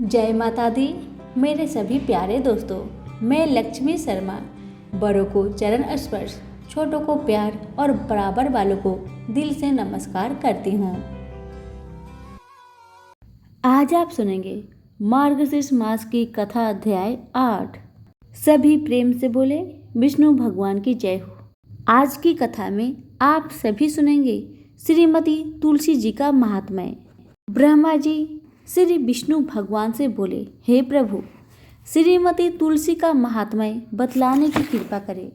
जय माता दी। मेरे सभी प्यारे दोस्तों, मैं लक्ष्मी शर्मा बड़ों को चरण स्पर्श, छोटों को प्यार और बराबर वालों को दिल से नमस्कार करती हूँ। आज आप सुनेंगे मार्गशीर्ष मास की कथा अध्याय 8। सभी प्रेम से बोले विष्णु भगवान की जय हो। आज की कथा में आप सभी सुनेंगे श्रीमती तुलसी जी का महात्म्य। ब्रह्मा जी श्री विष्णु भगवान से बोले, हे प्रभु, श्रीमती तुलसी का महात्म्य बतलाने की कृपा करें।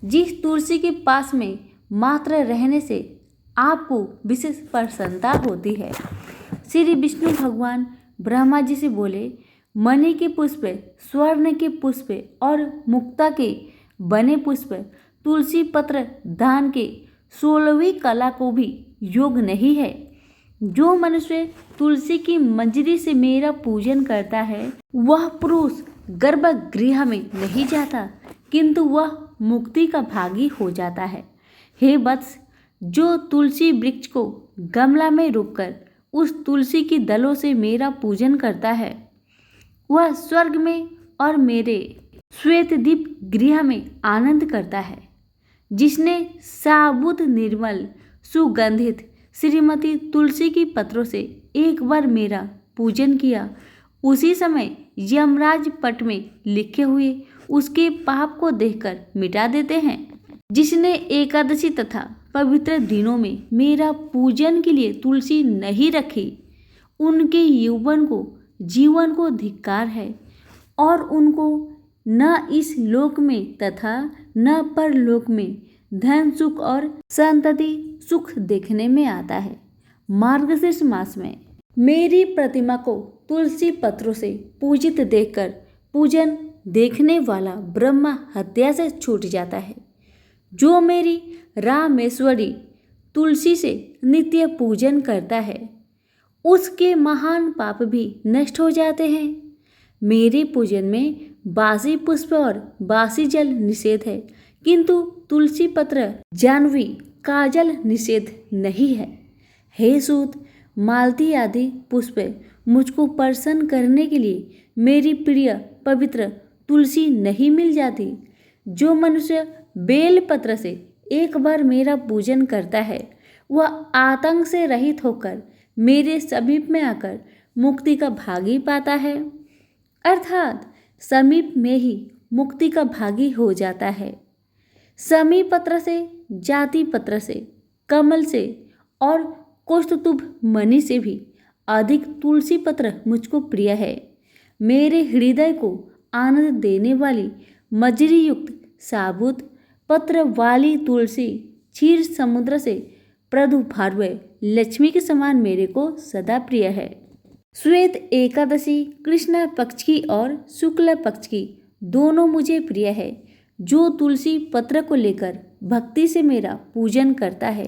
जिस तुलसी के पास में मात्र रहने से आपको विशेष प्रसन्नता होती है। श्री विष्णु भगवान ब्रह्मा जी से बोले, मणि के पुष्प, स्वर्ण के पुष्प और मुक्ता के बने पुष्प, तुलसी पत्र दान के 16वीं कला को भी योग नहीं है। जो मनुष्य तुलसी की मंजरी से मेरा पूजन करता है, वह पुरुष गर्भगृह में नहीं जाता, किंतु वह मुक्ति का भागी हो जाता है। हे वत्स, जो तुलसी वृक्ष को गमला में रोककर उस तुलसी की दलों से मेरा पूजन करता है, वह स्वर्ग में और मेरे श्वेतदीप गृह में आनंद करता है। जिसने साबुत निर्मल सुगंधित श्रीमती तुलसी की पत्रों से एक बार मेरा पूजन किया, उसी समय यमराज पट में लिखे हुए उसके पाप को देखकर मिटा देते हैं। जिसने एकादशी तथा पवित्र दिनों में मेरा पूजन के लिए तुलसी नहीं रखी, उनके जीवन को धिक्कार है और उनको न इस लोक में तथा न परलोक में धन सुख और संतति सुख देखने में आता है। मार्गशीर्ष मास में मेरी प्रतिमा को तुलसी पत्रों से पूजित देखकर पूजन देखने वाला ब्रह्मा हत्या से छूट जाता है। जो मेरी रामेश्वरी तुलसी से नित्य पूजन करता है, उसके महान पाप भी नष्ट हो जाते हैं। मेरे पूजन में बासी पुष्प और बासी जल निषेध है, किंतु तुलसी पत्र, जानवी, काजल निषेध नहीं है। हे सूत, मालती आदि पुष्प मुझको प्रसन्न करने के लिए मेरी प्रिय पवित्र तुलसी नहीं मिल जाती। जो मनुष्य बेल पत्र से एक बार मेरा पूजन करता है, वह आतंक से रहित होकर मेरे समीप में आकर मुक्ति का भागी पाता है, अर्थात समीप में ही मुक्ति का भागी हो जाता है। समी पत्र से, जाति पत्र से, कमल से और कौस्तुभ मणि से भी अधिक तुलसी पत्र मुझको प्रिय है। मेरे हृदय को आनंद देने वाली मजरी युक्त साबुत पत्र वाली तुलसी क्षीर समुद्र से प्रदुभार्व लक्ष्मी के समान मेरे को सदा प्रिय है। श्वेत एकादशी कृष्ण पक्ष की और शुक्ल पक्ष की दोनों मुझे प्रिय है। जो तुलसी पत्र को लेकर भक्ति से मेरा पूजन करता है,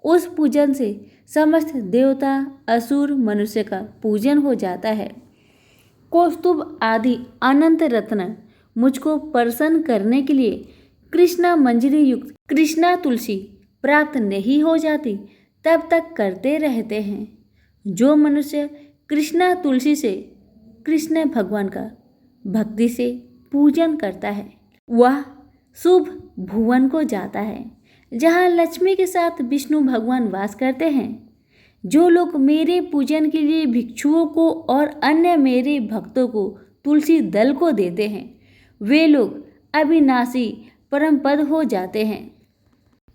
उस पूजन से समस्त देवता, असुर, मनुष्य का पूजन हो जाता है। कौस्तुभ आदि अनंत रत्न मुझको प्रसन्न करने के लिए कृष्णा मंजरी युक्त कृष्णा तुलसी प्राप्त नहीं हो जाती, तब तक करते रहते हैं। जो मनुष्य कृष्णा तुलसी से कृष्ण भगवान का भक्ति से पूजन करता है, वह शुभ भुवन को जाता है, जहाँ लक्ष्मी के साथ विष्णु भगवान वास करते हैं। जो लोग मेरे पूजन के लिए भिक्षुओं को और अन्य मेरे भक्तों को तुलसी दल को देते हैं, वे लोग अविनाशी परम पद हो जाते हैं।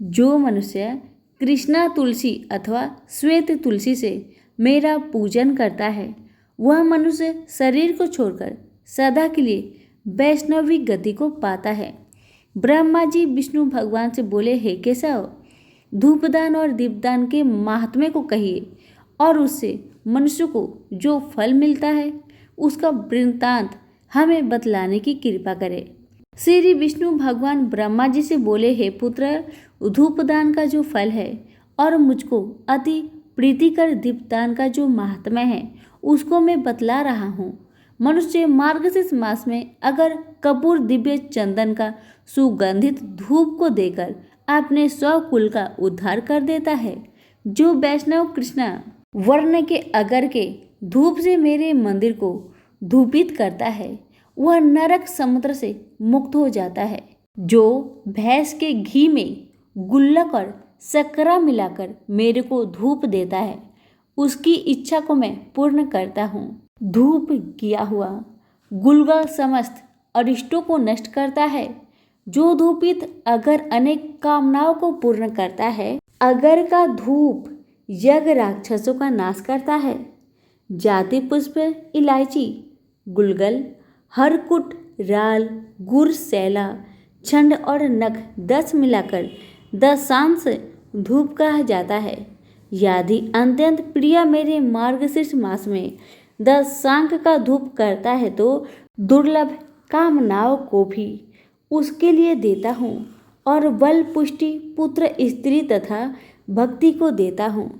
जो मनुष्य कृष्णा तुलसी अथवा श्वेत तुलसी से मेरा पूजन करता है, वह मनुष्य शरीर को छोड़कर सदा के लिए वैष्णवी गति को पाता है। ब्रह्मा जी विष्णु भगवान से बोले, हे केशव, धूपदान और दीपदान के महात्म्य को कहिए और उससे मनुष्य को जो फल मिलता है, उसका वृत्तांत हमें बतलाने की कृपा करें। श्री विष्णु भगवान ब्रह्मा जी से बोले, हे पुत्र, धूपदान का जो फल है और मुझको अति प्रीतिकर दीपदान का जो महात्म्य है, उसको मैं बतला रहा हूँ। मनुष्य मार्गशीर्ष मास में अगर कपूर दिव्य चंदन का सुगंधित धूप को देकर अपने स्वकुल का उद्धार कर देता है, जो वैष्णव कृष्णा वर्ण के अगर के धूप से मेरे मंदिर को धूपित करता है वह नरक समुद्र से मुक्त हो जाता है। जो भैंस के घी में गुल्लक और शक्करा मिलाकर मेरे को धूप देता है उसकी इच्छा को मैं पूर्ण करता हूँ। धूप किया हुआ गुलगा समस्त अरिष्टों को नष्ट करता है। जो धूपित अगर अनेक कामनाओं को पूर्ण करता है। अगर का धूप यज्ञ राक्षसों का नाश करता है। जाति पुष्प इलायची गुलगल हरकुट राल गुर सैला छंड और नख 10 मिलाकर दशांश धूप कहा जाता है। यदि अत्यंत प्रिय मेरे मार्गशीर्ष मास में दशांक का धूप करता है तो दुर्लभ कामनाओं को भी उसके लिए देता हूँ और बल पुष्टि पुत्र स्त्री तथा भक्ति को देता हूँ।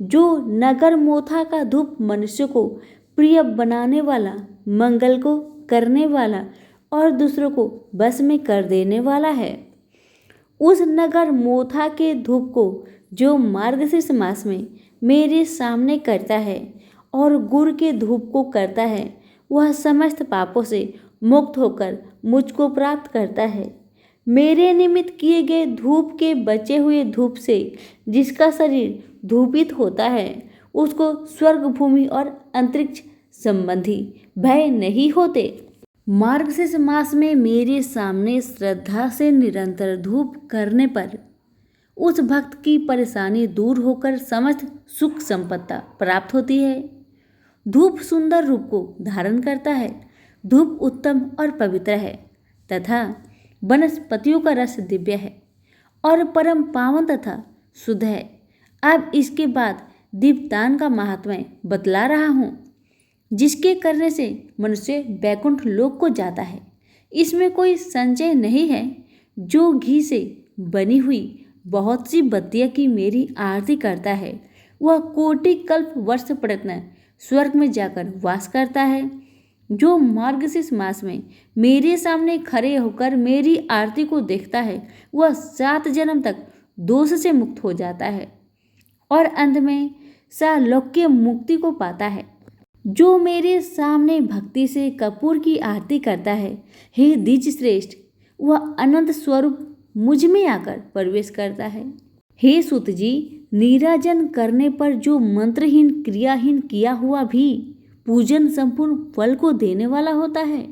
जो नगर मोथा का धूप मनुष्य को प्रिय बनाने वाला मंगल को करने वाला और दूसरों को बस में कर देने वाला है। उस नगर मोथा के धूप को जो मार्गशीर्ष मास में मेरे सामने करता है और गुड़ के धूप को करता है वह समस्त पापों से मुक्त होकर मुझको प्राप्त करता है। मेरे निमित्त किए गए धूप के बचे हुए धूप से जिसका शरीर धूपित होता है उसको स्वर्ग भूमि और अंतरिक्ष संबंधी भय नहीं होते। मार्गशीर्ष मास में मेरे सामने श्रद्धा से निरंतर धूप करने पर उस भक्त की परेशानी दूर होकर समस्त सुख संपत्ति प्राप्त होती है। धूप सुंदर रूप को धारण करता है। धूप उत्तम और पवित्र है तथा वनस्पतियों का रस दिव्य है और परम पावन तथा शुद्ध है। अब इसके बाद दीपदान का महात्म्य बतला रहा हूँ जिसके करने से मनुष्य वैकुंठ लोक को जाता है। इसमें कोई संशय नहीं है। जो घी से बनी हुई बहुत सी बत्तियाँ की मेरी आरती करता है वह कोटि कल्प वर्ष प्रयत्न स्वर्ग में जाकर वास करता है। जो मार्गशीर्ष मास में मेरे सामने खड़े होकर मेरी आरती को देखता है वह 7 जन्म तक दोष से मुक्त हो जाता है और अंत में सालोक्य मुक्ति को पाता है। जो मेरे सामने भक्ति से कपूर की आरती करता है हे द्विज श्रेष्ठ वह अनंत स्वरूप मुझ में आकर प्रवेश करता है। हे सुत जी नीराजन करने पर जो मंत्रहीन क्रियाहीन किया हुआ भी पूजन संपूर्ण फल को देने वाला होता है।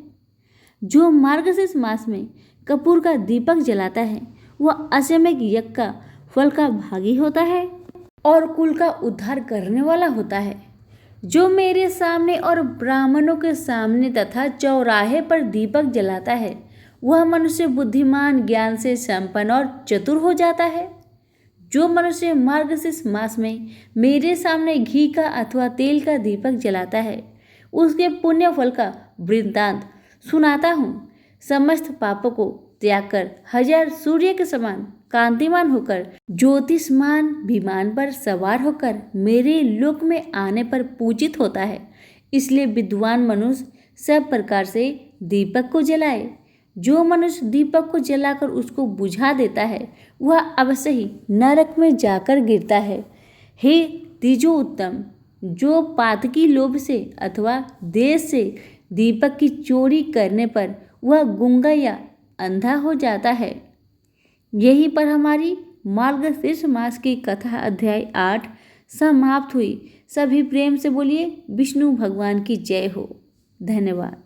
जो मार्गशीर्ष मास में कपूर का दीपक जलाता है वह अश्वमेध यज्ञ का फल का भागी होता है और कुल का उद्धार करने वाला होता है। जो मेरे सामने और ब्राह्मणों के सामने तथा चौराहे पर दीपक जलाता है वह मनुष्य बुद्धिमान ज्ञान से संपन्न और चतुर हो जाता है। जो मनुष्य मार्गशीर्ष मास में मेरे सामने घी का अथवा तेल का दीपक जलाता है उसके पुण्य फल का वृत्तांत सुनाता हूँ। समस्त पापों को त्याग कर 1000 सूर्य के समान कांतिमान होकर ज्योतिष्मान विमान पर सवार होकर मेरे लोक में आने पर पूजित होता है। इसलिए विद्वान मनुष्य सब प्रकार से दीपक को जलाए। जो मनुष्य दीपक को जलाकर उसको बुझा देता है वह अवश्य ही नरक में जाकर गिरता है। हे तीजो उत्तम जो पातकी लोभ से अथवा देश से दीपक की चोरी करने पर वह गूंगा या अंधा हो जाता है। यहीं पर हमारी मार्गशीर्ष मास की कथा अध्याय 8 समाप्त हुई। सभी प्रेम से बोलिए विष्णु भगवान की जय हो। धन्यवाद।